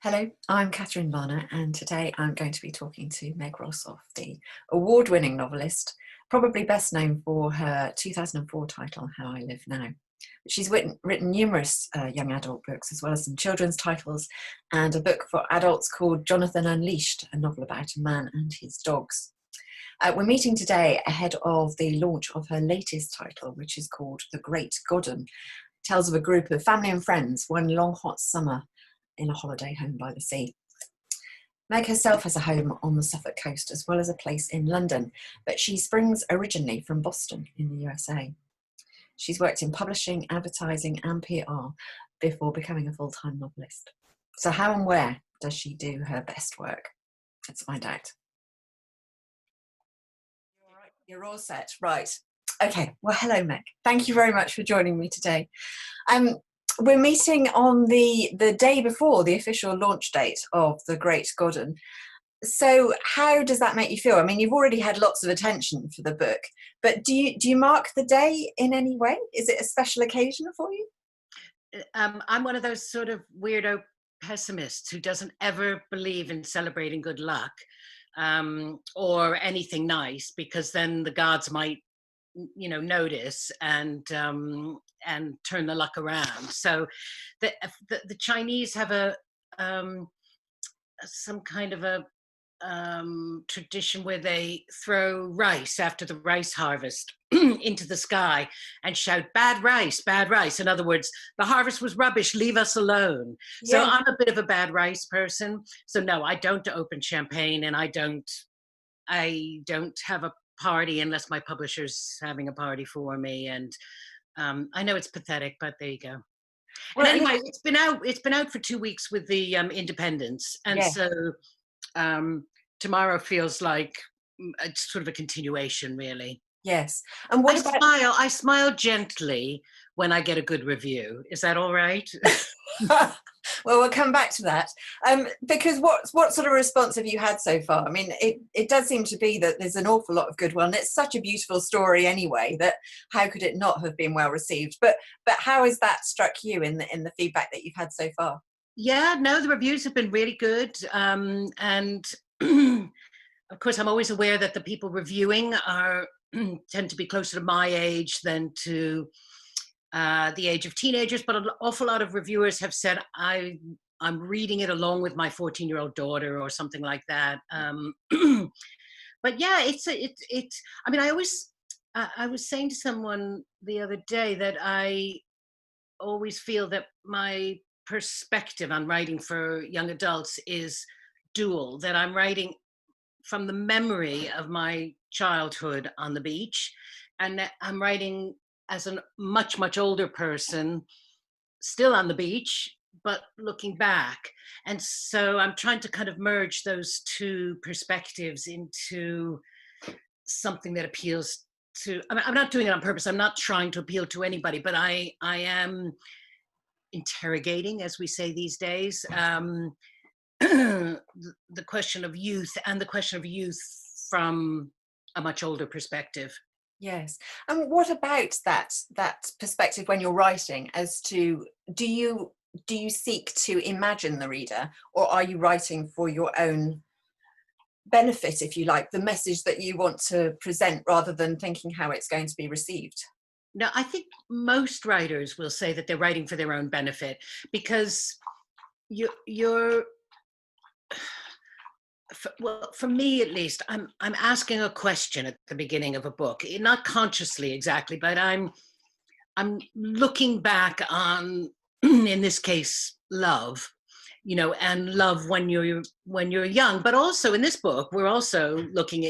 Hello, I'm Catherine Larner, and today I'm going to be talking to Meg Rosoff, the award-winning novelist, probably best known for her 2004 title, How I Live Now. She's written numerous young adult books, as well as some children's titles, and a book for adults called Jonathan Unleashed, a novel about a man and his dogs. We're meeting today ahead of the launch of her latest title, which is called The Great Godden. It tells of a group of family and friends one long hot summer in a holiday home by the sea. Meg herself has a home on the Suffolk coast as well as a place in London, but she springs originally from Boston in the USA. She's worked in publishing, advertising and PR before becoming a full-time novelist. So how and where does she do her best work? Let's find out. You're all set, right. Okay, well, hello, Meg. Thank you very much for joining me today. We're meeting on the day before the official launch date of The Great Godden. So how does that make you feel? I mean, you've already had lots of attention for the book, but do you mark the day in any way? Is it a special occasion for you? I'm one of those sort of weirdo pessimists who doesn't ever believe in celebrating good luck or anything nice, because then the gods might, notice and turn the luck around. So the Chinese have some kind of a tradition where they throw rice after the rice harvest into the sky and shout, bad rice, bad rice. In other words, the harvest was rubbish, leave us alone. So Yeah. I'm a bit of a bad rice person. So no, I don't open champagne, and I don't have a party unless my publisher's having a party for me. And I know it's pathetic, but there you go. And Well, anyway, it's been out for 2 weeks with the Independents. And yeah. so tomorrow feels like it's sort of a continuation, really. Yes. And what about I smile gently when I get a good review. Is that all right? well, we'll come back to that. Because what sort of response have you had so far? I mean, it does seem to be that there's an awful lot of good one. It's such a beautiful story anyway, that how could it not have been well received? But how has that struck you in the feedback that you've had so far? Yeah, no, the reviews have been really good. And of course, I'm always aware that the people reviewing are tend to be closer to my age than to the age of teenagers. But an awful lot of reviewers have said I'm reading it along with my 14-year-old daughter or something like that. But yeah, it's. I mean, I was saying to someone the other day that I always feel that my perspective on writing for young adults is dual, that I'm writing from the memory of my childhood on the beach, and that I'm writing as a much, much older person, still on the beach, but looking back. And so I'm trying to kind of merge those two perspectives into something that appeals to, I'm not doing it on purpose. I'm not trying to appeal to anybody, but I am interrogating, as we say these days, the question of youth, and the question of youth from a much older perspective. Yes. And what about that perspective when you're writing, as to do you seek to imagine the reader, or are you writing for your own benefit, if you like, the message that you want to present, rather than thinking how it's going to be received? Now, I think most writers will say that they're writing for their own benefit, because you're well, for me at least, I'm asking a question at the beginning of a book, not consciously exactly, but I'm looking back on, in this case, love, and love when you're young. But also in this book, we're also looking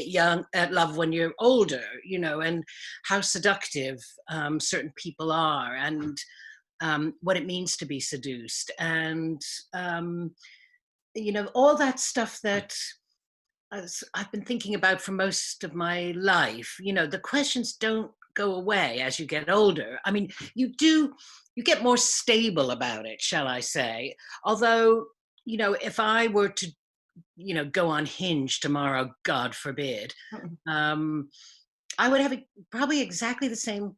at love when you're older, and how seductive certain people are, and what it means to be seduced, and all that stuff that I've been thinking about for most of my life. The questions don't go away as you get older. I mean, you get more stable about it, shall I say. Although, if I were to, go on Hinge tomorrow, God forbid, Mm. um, I would have probably exactly the same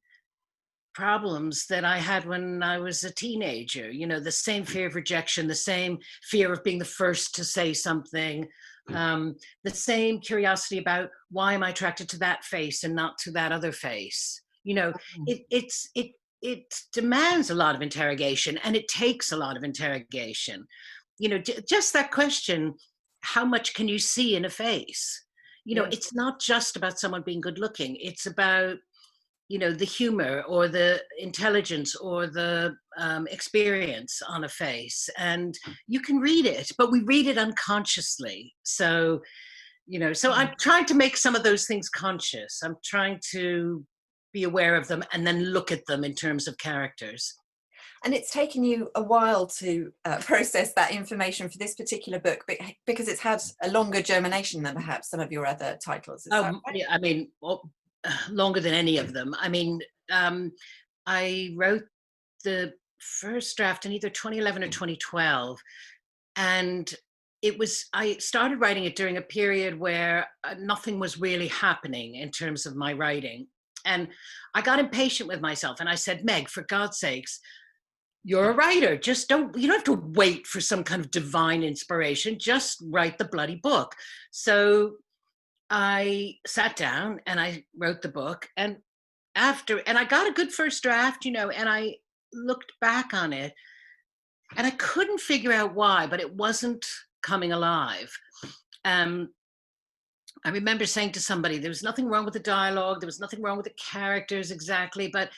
problems that I had when I was a teenager. You know, the same fear of rejection, the same fear of being the first to say something, the same curiosity about why am I attracted to that face and not to that other face. You know, it demands a lot of interrogation, and it takes a lot of interrogation. You know, just that question: how much can you see in a face? You know, Yes. it's not just about someone being good looking. It's about, you know, the humor or the intelligence or the experience on a face, and you can read it, but we read it unconsciously. So, you know, so I'm trying to make some of those things conscious. I'm trying to be aware of them and then look at them in terms of characters. And it's taken you a while to process that information for this particular book because it's had a longer germination than perhaps some of your other titles. Is that right? Yeah, I mean, well, longer than any of them. I mean, um, I wrote the first draft in either 2011 or 2012, and I started writing it during a period where nothing was really happening in terms of my writing, and I got impatient with myself, and I said, Meg, for God's sakes, you're a writer, just don't, you don't have to wait for some kind of divine inspiration, just write the bloody book. So I sat down and I wrote the book, and I got a good first draft, you know, and I looked back on it and I couldn't figure out why, but it wasn't coming alive. Um, I remember saying to somebody, there was nothing wrong with the dialogue, there was nothing wrong with the characters exactly, but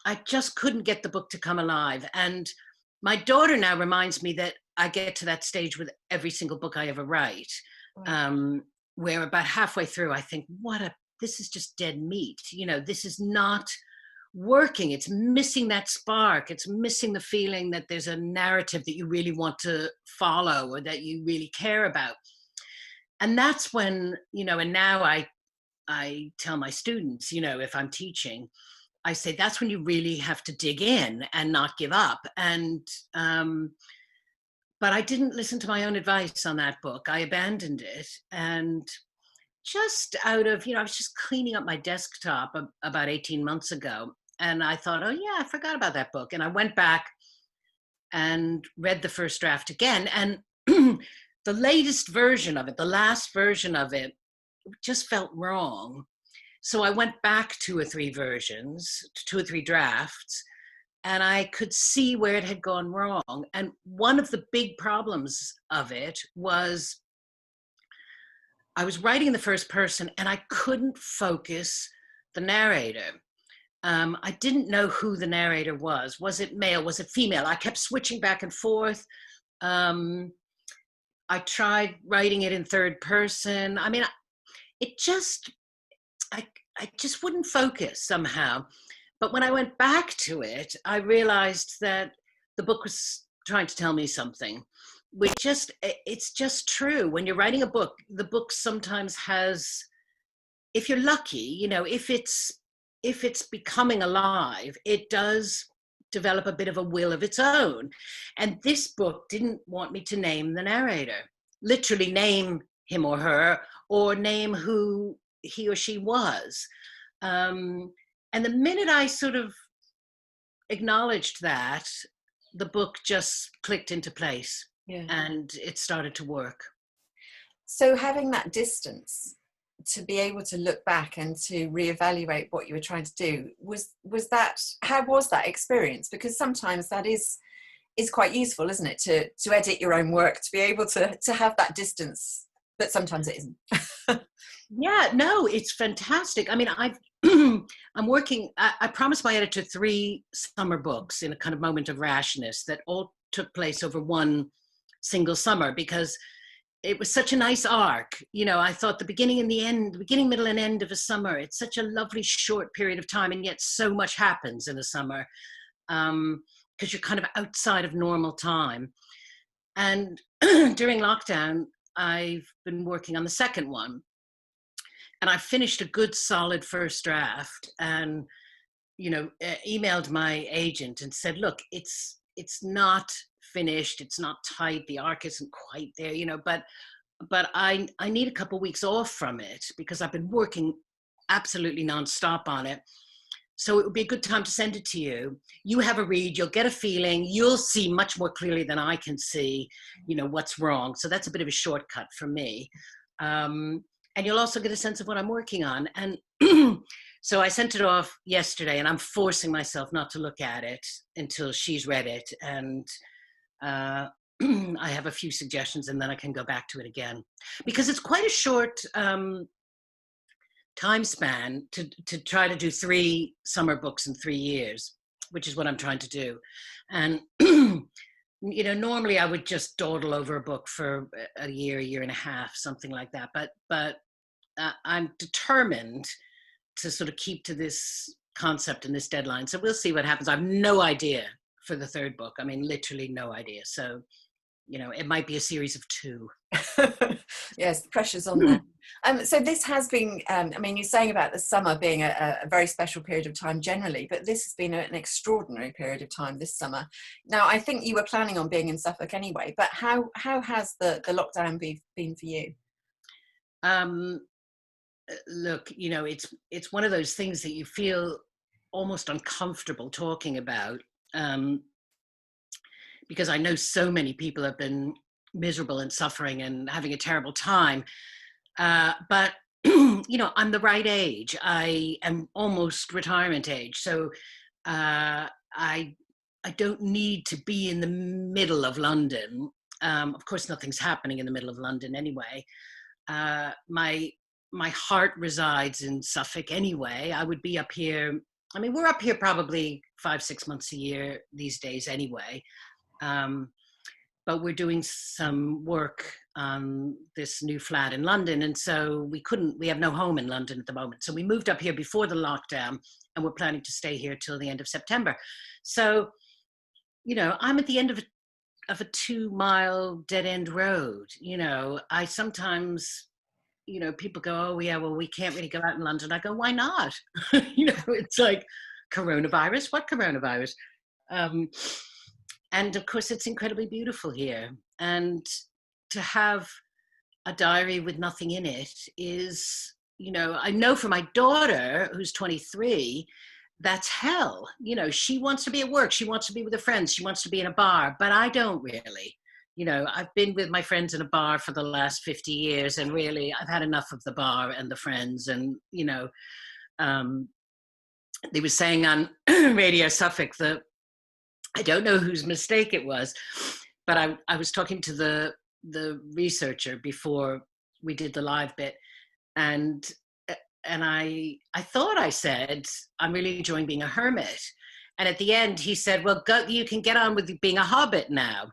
I just couldn't get the book to come alive. And my daughter now reminds me that I get to that stage with every single book I ever write, Right. um, where about halfway through, I think, this is just dead meat. You know, this is not working. It's missing that spark. It's missing the feeling that there's a narrative that you really want to follow or that you really care about. And that's when, you know, and now I tell my students, you know, if I'm teaching, I say that's when you really have to dig in and not give up. And but I didn't listen to my own advice on that book. I abandoned it, and just out of, you know, I was just cleaning up my desktop about 18 months ago, and I thought, oh yeah, I forgot about that book, and I went back and read the first draft again, and the latest version of it, the last version of it, just felt wrong. So I went back two or three drafts, and I could see where it had gone wrong. And one of the big problems of it was I was writing in the first person and I couldn't focus the narrator. I didn't know who the narrator was. Was it male? Was it female? I kept switching back and forth. Um, I tried writing it in third person. I mean, it just, I, I just wouldn't focus somehow. But when I went back to it, I realized that the book was trying to tell me something. It's just true. When you're writing a book, the book sometimes has, if you're lucky, you know, if it's becoming alive, it does develop a bit of a will of its own. And this book didn't want me to name the narrator, literally name him or her, or name who he or she was. And the minute I sort of acknowledged that, the book just clicked into place Yeah. and it started to work. So having that distance to be able to look back and to reevaluate what you were trying to do, was that, how was that experience? Because sometimes that is quite useful, isn't it, to edit your own work, to be able to have that distance, but sometimes it isn't. Yeah, no, it's fantastic. I mean, I'm working, I promised my editor 3 summer books in a kind of moment of rashness that all took place over one single summer, because it was such a nice arc. You know, I thought the beginning and the end, the beginning, middle, and end of a summer, it's such a lovely short period of time, and yet so much happens in a summer, because you're kind of outside of normal time. And during lockdown, I've been working on the second one, and I finished a good solid first draft, and, you know, emailed my agent and said, look, it's not finished, it's not tight, the arc isn't quite there, you know, but I need a couple of weeks off from it because I've been working absolutely nonstop on it. So it would be a good time to send it to you. You have a read, you'll get a feeling, you'll see much more clearly than I can see, what's wrong. So that's a bit of a shortcut for me. And you'll also get a sense of what I'm working on. And so I sent it off yesterday, and I'm forcing myself not to look at it until she's read it. And I have a few suggestions, and then I can go back to it again. Because it's quite a short time span to try to do 3 summer books in 3 years, which is what I'm trying to do. And normally I would just dawdle over a book for a year and a half, something like that. But I'm determined to sort of keep to this concept and this deadline. So we'll see what happens. I have no idea for the 3rd book. I mean, literally no idea. So, it might be a series of 2. Yes, the pressure's on there. So this has been, you're saying about the summer being a very special period of time generally, but this has been an extraordinary period of time this summer. Now, I think you were planning on being in Suffolk anyway, but how has the lockdown been for you? Look, it's one of those things that you feel almost uncomfortable talking about, because I know so many people have been miserable and suffering and having a terrible time. But, I'm the right age. I am almost retirement age. So I don't need to be in the middle of London. Of course, nothing's happening in the middle of London anyway. My heart resides in Suffolk anyway. I would be up here. I mean, we're up here probably 5-6 months a year these days anyway. But we're doing some work on this new flat in London. And so we have no home in London at the moment. So we moved up here before the lockdown, and we're planning to stay here till the end of September. So, I'm at the end of a 2-mile dead end road. I sometimes, people go, oh yeah, well, we can't really go out in London. I go, why not? It's like, coronavirus, what coronavirus? And of course, it's incredibly beautiful here. And to have a diary with nothing in it is, I know for my daughter, who's 23, that's hell. She wants to be at work. She wants to be with her friends. She wants to be in a bar, but I don't really. I've been with my friends in a bar for the last 50 years, and really I've had enough of the bar and the friends. And, they were saying on Radio Suffolk that, I don't know whose mistake it was, but I was talking to the researcher before we did the live bit, and I thought I said, I'm really enjoying being a hermit. And at the end he said, well, you can get on with being a hobbit now.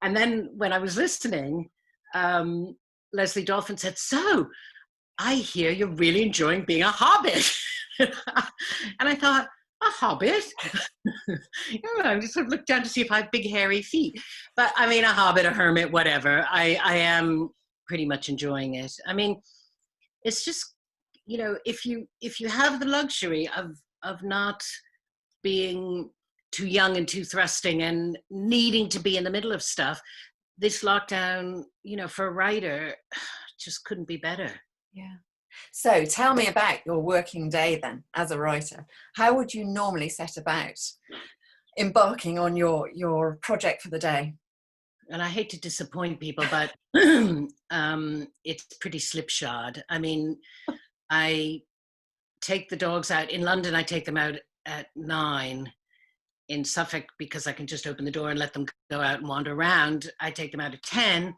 And then when I was listening, Leslie Dolphin said, so I hear you're really enjoying being a hobbit. And I thought, a hobbit? I just sort of looked down to see if I have big hairy feet. But I mean, a hobbit, a hermit, whatever. I am pretty much enjoying it. I mean, it's just, if you have the luxury of not being too young and too thrusting and needing to be in the middle of stuff, this lockdown, for a writer, just couldn't be better. Yeah. So tell me about your working day then, as a writer. How would you normally set about embarking on your project for the day? And I hate to disappoint people, but it's pretty slipshod. I mean, I take the dogs out. In London, I take them out at 9. In Suffolk, because I can just open the door and let them go out and wander around, I take them out at 10.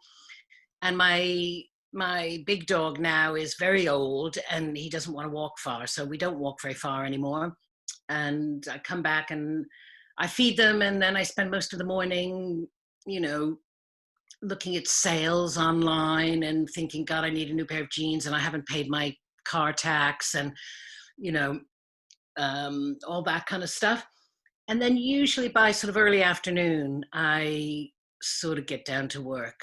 And my big dog now is very old and he doesn't want to walk far. So we don't walk very far anymore. And I come back and I feed them, and then I spend most of the morning, looking at sales online and thinking, God, I need a new pair of jeans and I haven't paid my car tax, and, all that kind of stuff. And then usually by sort of early afternoon, I sort of get down to work.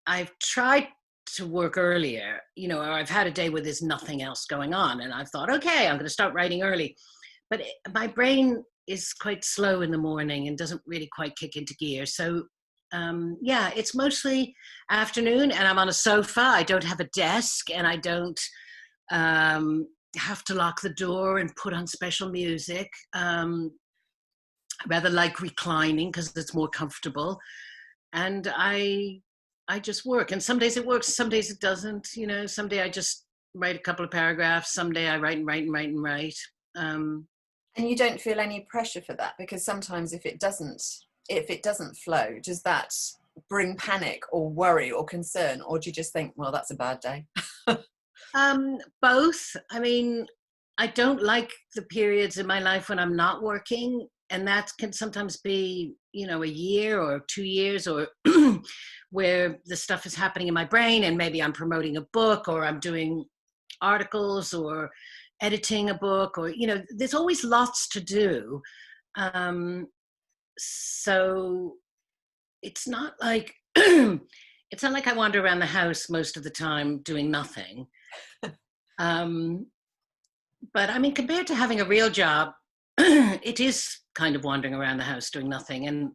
I've tried to work earlier, or I've had a day where there's nothing else going on, and I've thought, okay, I'm going to start writing early. But my brain is quite slow in the morning and doesn't really quite kick into gear. So, it's mostly afternoon, and I'm on a sofa. I don't have a desk, and I don't have to lock the door and put on special music. I rather like reclining because it's more comfortable. And I just work. And some days it works, some days it doesn't. You know, someday I just write a couple of paragraphs. Someday I write and write and write and write. And you don't feel any pressure for that, because sometimes if it doesn't flow, does that bring panic or worry or concern, or do you just think, well, that's a bad day? Both. I mean, I don't like the periods in my life when I'm not working, and that can sometimes be, you know, a year or 2 years, or where the stuff is happening in my brain, and maybe I'm promoting a book, or I'm doing articles, or editing a book, or, you know, there's always lots to do. So it's not like it's not like I wander around the house most of the time doing nothing. But I mean, compared to having a real job, it is kind of wandering around the house doing nothing. And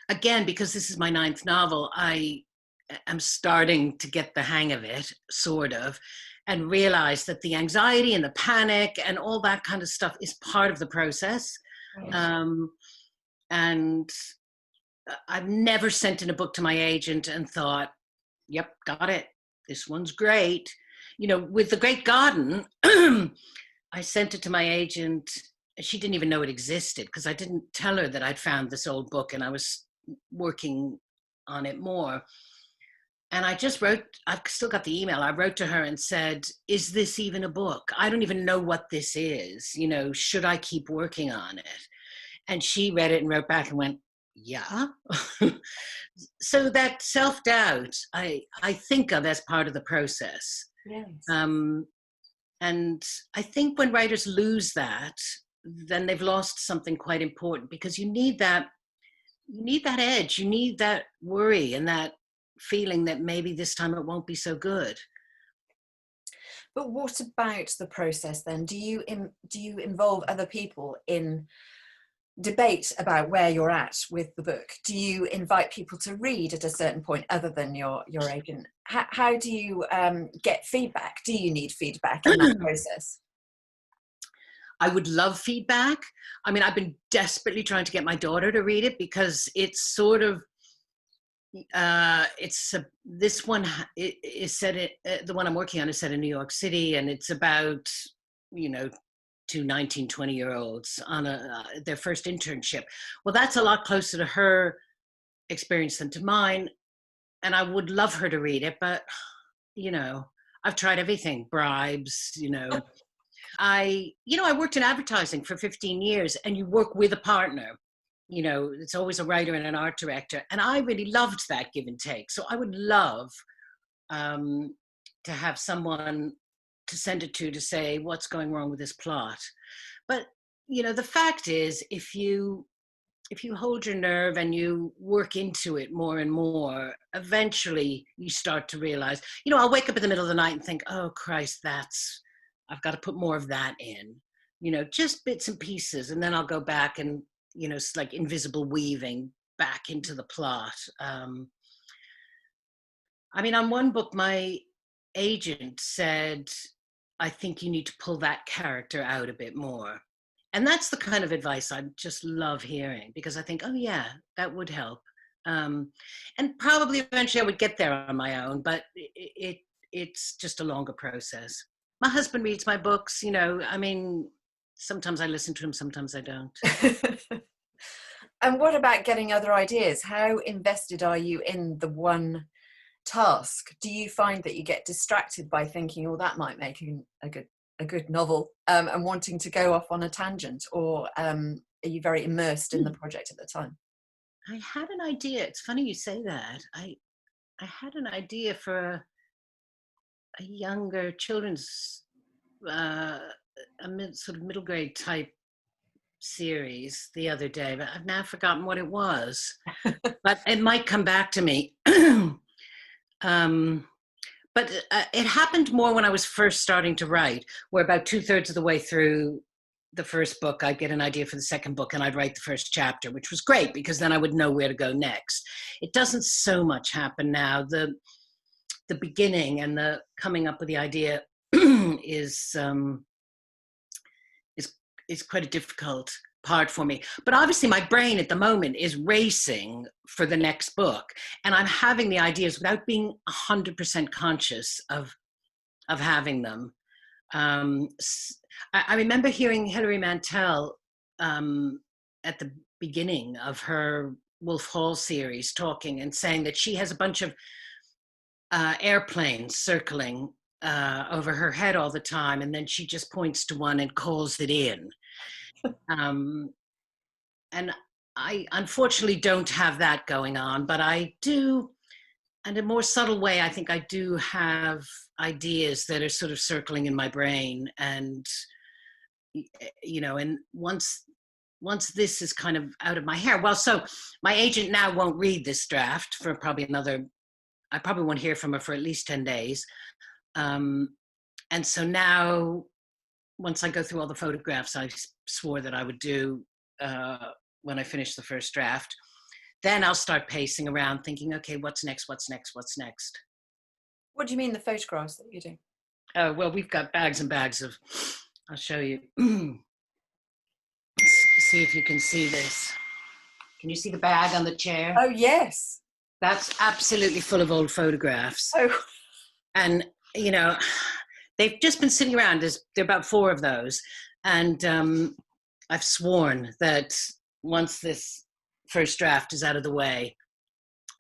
again, because this is my 9th novel, I am starting to get the hang of it, sort of, and realize that the anxiety and the panic and all that kind of stuff is part of the process. And I've never sent in a book to my agent and thought, yep, got it. This one's great. You know, with The Great Godden, I sent it to my agent. She didn't even know it existed, because I didn't tell her that I'd found this old book and I was working on it more. And I just wrote, I've still got the email. I wrote to her and said, is this even a book? I don't even know what this is. You know, should I keep working on it? And she read it and wrote back and went, yeah. So that self-doubt, I think of as part of the process. Yes. And I think when writers lose that, then they've lost something quite important, because you need that edge, you need that worry and that feeling that maybe this time it won't be so good. But what about the process then? Do you involve other people in debate about where you're at with the book? Do you invite people to read at a certain point other than your agent? How do you get feedback? Do you need feedback in that process? I would love feedback. I mean, I've been desperately trying to get my daughter to read it, because it's sort of this one is set the one I'm working on is set in New York City, and it's about, you know, two 19, 20-year-olds on their first internship. Well, that's a lot closer to her experience than to mine, and I would love her to read it, but, you know, I've tried everything, bribes, you know. I worked in advertising for 15 years, and you work with a partner. You know, it's always a writer and an art director, and I really loved that give and take. So I would love to have someone to send it to say, what's going wrong with this plot? But, you know, the fact is, if you hold your nerve and you work into it more and more, eventually you start to realize, you know, I'll wake up in the middle of the night and think, oh Christ, I've got to put more of that in, you know, just bits and pieces. And then I'll go back and, you know, it's like invisible weaving back into the plot. I mean, on one book, my agent said, I think you need to pull that character out a bit more. And that's the kind of advice I just love hearing, because I think, oh yeah, that would help. And probably eventually I would get there on my own, but it's just a longer process. My husband reads my books, you know, I mean, sometimes I listen to him, sometimes I don't. And what about getting other ideas? How invested are you in the one task? Do you find that you get distracted by thinking, oh, that might make a good novel, and wanting to go off on a tangent, or are you very immersed in the project at the time? I had an idea. It's funny you say that. I had an idea for a younger children's, sort of middle grade type series the other day, but I've now forgotten what it was. But it might come back to me. But it happened more when I was first starting to write, where about 2/3 of the way through the first book, I'd get an idea for the second book and I'd write the first chapter, which was great because then I would know where to go next. It doesn't so much happen now. The beginning and the coming up with the idea is is quite a difficult part for me. But obviously my brain at the moment is racing for the next book, and I'm having the ideas without being 100% conscious of having them. I remember hearing Hilary Mantel at the beginning of her Wolf Hall series talking and saying that she has a bunch of airplanes circling over her head all the time, and then she just points to one and calls it in. And I unfortunately don't have that going on, but I do, in a more subtle way, I think I do have ideas that are sort of circling in my brain. And, you know, and once this is kind of out of my hair, well, so my agent now won't read this draft for probably another, I probably won't hear from her for at least 10 days. And so now, once I go through all the photographs I swore that I would do when I finish the first draft, then I'll start pacing around thinking, okay, what's next, what's next, what's next? What do you mean, the photographs that you do? Oh, well, we've got bags and bags of, I'll show you. See if you can see this. Can you see the bag on the chair? Oh, yes. That's absolutely full of old photographs. Oh. And, you know, they've just been sitting around. There are about 4 of those. And I've sworn that once this first draft is out of the way,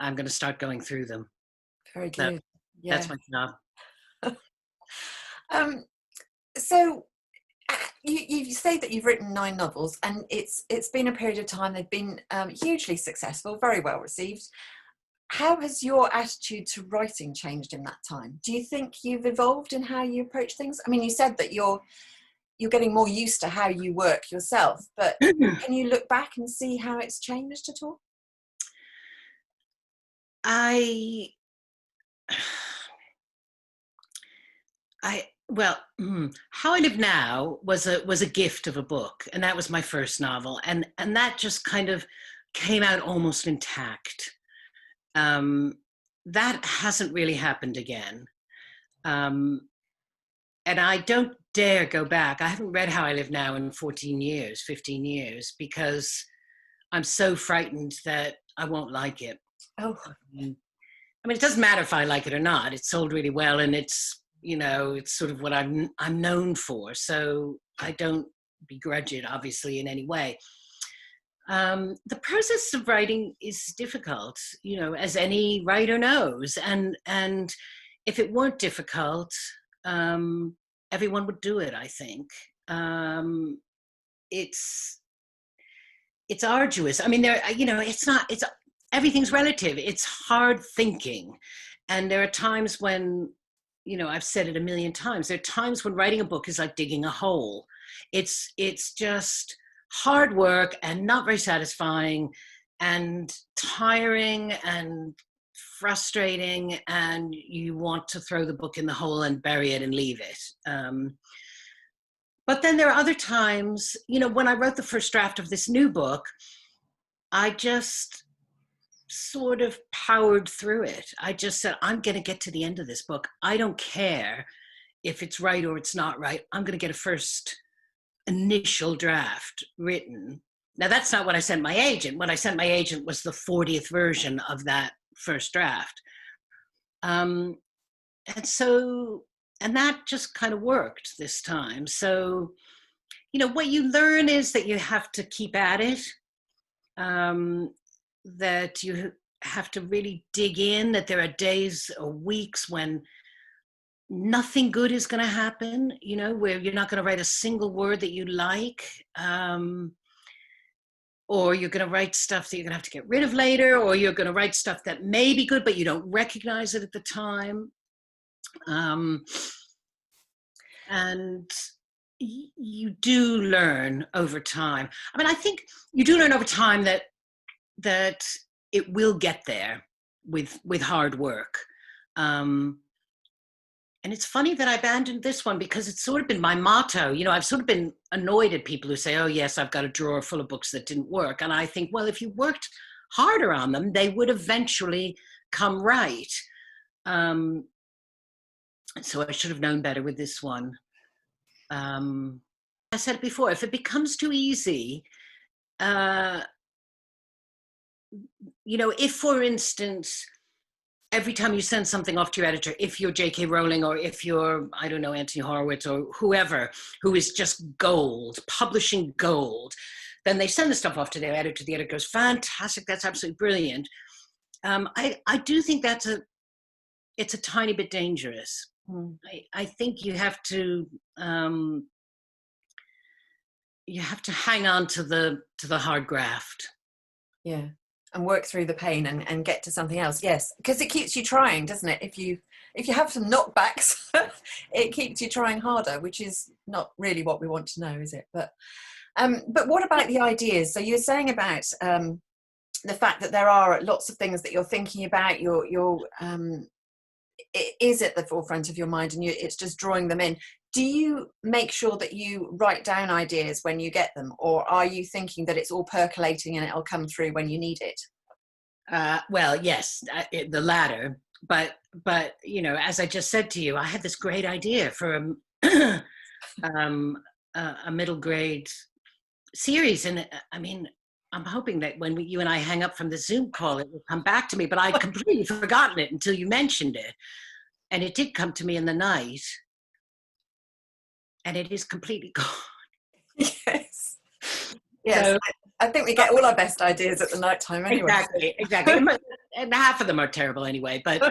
I'm going to start going through them. Very good. So yeah. That's my job. So you say that you've written 9 novels, and it's been a period of time. They've been hugely successful, very well received. How has your attitude to writing changed in that time? Do you think you've evolved in how you approach things? I mean, you said that you're getting more used to how you work yourself, but can you look back and see how it's changed at all? Well, How I Live Now was a gift of a book, and that was my first novel, and that just kind of came out almost intact. That hasn't really happened again, and I don't dare go back. I haven't read How I Live Now in 15 years, because I'm so frightened that I won't like it. Oh, I mean, it doesn't matter if I like it or not. It's sold really well, and it's, you know, it's sort of what I'm known for. So I don't begrudge it, obviously, in any way. The process of writing is difficult, you know, as any writer knows. And if it weren't difficult, everyone would do it, I think. It's arduous. I mean, everything's relative. It's hard thinking. And there are times when, you know, I've said it a million times, there are times when writing a book is like digging a hole. It's just hard work and not very satisfying and tiring and frustrating, and you want to throw the book in the hole and bury it and leave it. But then there are other times, you know, when I wrote the first draft of this new book, I just sort of powered through it. I just said, I'm going to get to the end of this book. I don't care if it's right or it's not right. I'm going to get a first initial draft written. Now, that's not what I sent my agent. What I sent my agent was the 40th version of that first draft. And that just kind of worked this time. So, you know, what you learn is that you have to keep at it, that you have to really dig in, that there are days or weeks when nothing good is going to happen, you know, where you're not going to write a single word that you like, or you're going to write stuff that you're going to have to get rid of later, or you're going to write stuff that may be good, but you don't recognize it at the time. And you do learn over time. I mean, I think you do learn over time that it will get there with hard work. And it's funny that I abandoned this one, because it's sort of been my motto. You know, I've sort of been annoyed at people who say, oh, yes, I've got a drawer full of books that didn't work. And I think, well, if you worked harder on them, they would eventually come right. So I should have known better with this one. I said it before, if it becomes too easy, uh, if, for instance, every time you send something off to your editor, if you're J.K. Rowling or if you're, I don't know, Anthony Horowitz or whoever, who is just gold, publishing gold, then they send the stuff off to their editor. The editor goes, fantastic, that's absolutely brilliant. I do think it's a tiny bit dangerous. I think you have to hang on to the hard graft. Yeah, and work through the pain and get to something else. Yes, because it keeps you trying, doesn't it? If you have some knockbacks, it keeps you trying harder, which is not really what we want to know, is it? But what about the ideas? So you're saying about the fact that there are lots of things that you're thinking about. It is at the forefront of your mind, and it's just drawing them in. Do you make sure that you write down ideas when you get them, or are you thinking that it's all percolating and it'll come through when you need it? Well, yes, the latter. But as I just said to you, I had this great idea for a middle grade series, and I mean, I'm hoping that when you and I hang up from the Zoom call, it will come back to me. But I'd completely forgotten it until you mentioned it, and it did come to me in the night, and it is completely gone. Yes. Yes. So, I think we get all our best ideas at the night time anyway. Exactly. And half of them are terrible anyway. But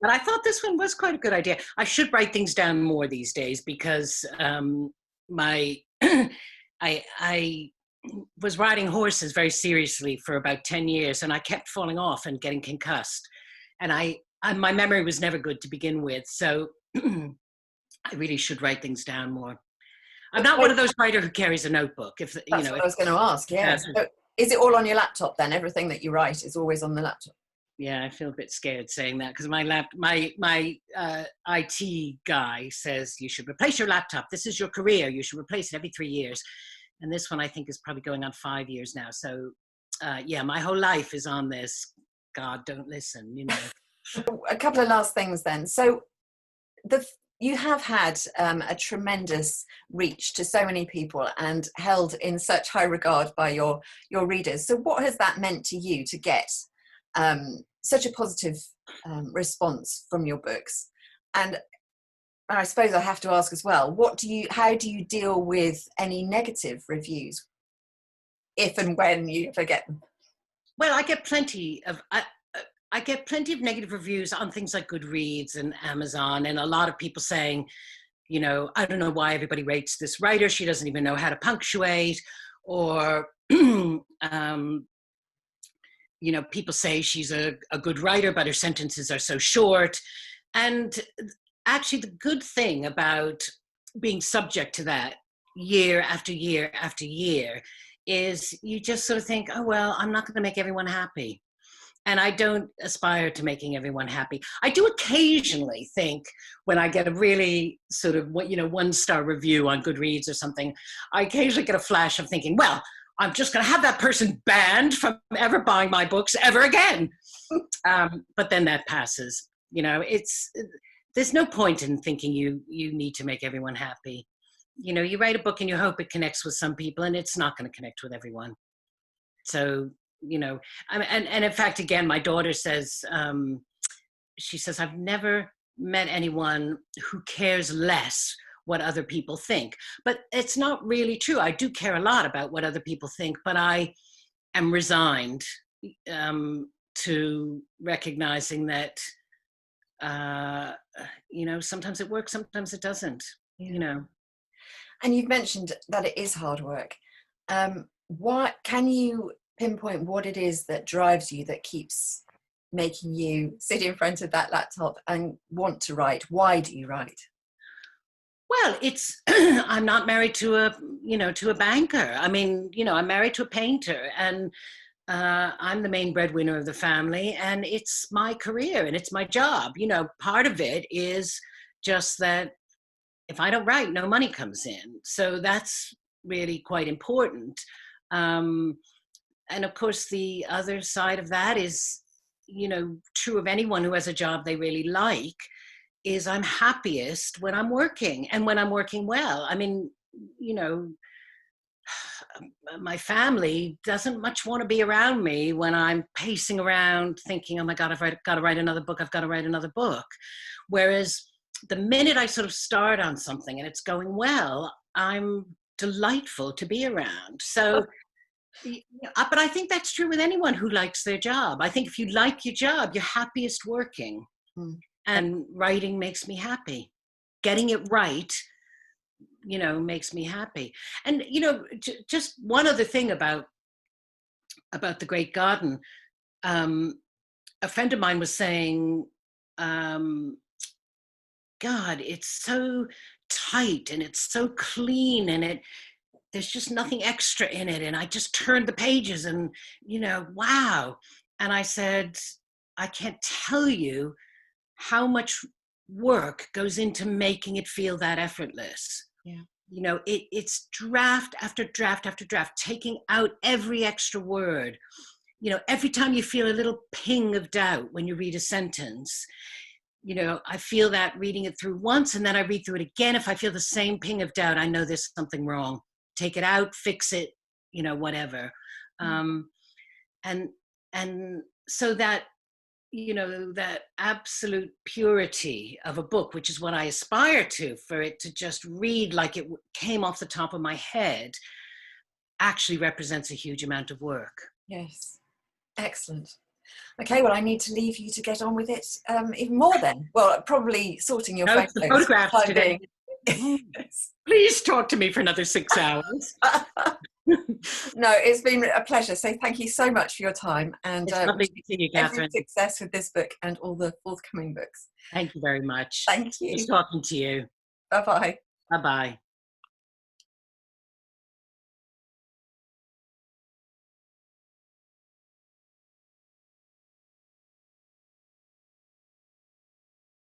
I thought this one was quite a good idea. I should write things down more these days because I was riding horses very seriously for about 10 years, and I kept falling off and getting concussed. And my memory was never good to begin with. So I really should write things down more. I'm not one of those writers who carries a notebook. That's what I was going to ask. Yeah. So is it all on your laptop then? Everything that you write is always on the laptop? Yeah, I feel a bit scared saying that because my IT guy says you should replace your laptop. This is your career. You should replace it every 3 years. And this one I think is probably going on 5 years now. So yeah, my whole life is on this. God, don't listen. A couple of last things then. So you have had a tremendous reach to so many people and held in such high regard by your readers. So what has that meant to you to get such a positive response from your books? And I suppose I have to ask as well, how do you deal with any negative reviews, if and when you ever get them? Well, I get plenty of negative reviews on things like Goodreads and Amazon, and a lot of people saying, I don't know why everybody rates this writer. She doesn't even know how to punctuate. Or, people say she's a good writer, but her sentences are so short. And actually, the good thing about being subject to that year after year after year is you just sort of think, oh, well, I'm not going to make everyone happy. And I don't aspire to making everyone happy. I do occasionally think when I get a really sort of, 1-star review on Goodreads or something, I occasionally get a flash of thinking, well, I'm just going to have that person banned from ever buying my books ever again. But then that passes. There's no point in thinking you need to make everyone happy. You write a book and you hope it connects with some people, and it's not going to connect with everyone. So, and in fact, again, my daughter says, she says, I've never met anyone who cares less what other people think. But it's not really true. I do care a lot about what other people think, but I am resigned to recognizing that, sometimes it works, sometimes it doesn't, And you've mentioned that it is hard work. What can you pinpoint what it is that drives you, that keeps making you sit in front of that laptop and want to write? Why do you write? Well, it's I'm not married to a banker. I mean, I'm married to a painter, and I'm the main breadwinner of the family, and it's my career and it's my job. Part of it is just that if I don't write, no money comes in. So that's really quite important. And of course, the other side of that is, true of anyone who has a job they really like, is I'm happiest when I'm working, and when I'm working well. I mean, you know, my family doesn't much want to be around me when I'm pacing around thinking, oh my God, I've got to write another book. I've got to write another book. Whereas the minute I sort of start on something and it's going well, I'm delightful to be around. So, but I think that's true with anyone who likes their job. I think if you like your job, you're happiest working. Mm. And writing makes me happy. Getting it right, makes me happy. And, just one other thing about the Great Godden. A friend of mine was saying, God, it's so tight and it's so clean, and there's just nothing extra in it. And I just turned the pages and, wow. And I said, I can't tell you how much work goes into making it feel that effortless. Yeah. It's draft after draft after draft, taking out every extra word. Every time you feel a little ping of doubt when you read a sentence, I feel that reading it through once, and then I read through it again. If I feel the same ping of doubt, I know there's something wrong. Take it out, fix it, whatever. And so that, that absolute purity of a book, which is what I aspire to, for it to just read like it came off the top of my head, actually represents a huge amount of work. Yes. Excellent. Okay, well, I need to leave you to get on with it even more then. Well, probably sorting your Notes, the photographs today. Please talk to me for another 6 hours. No, it's been a pleasure. So thank you so much for your time. And it's lovely to see you, Catherine. Every success with this book and all the forthcoming books. Thank you very much. Thank you. Nice talking to you. Bye-bye. Bye-bye.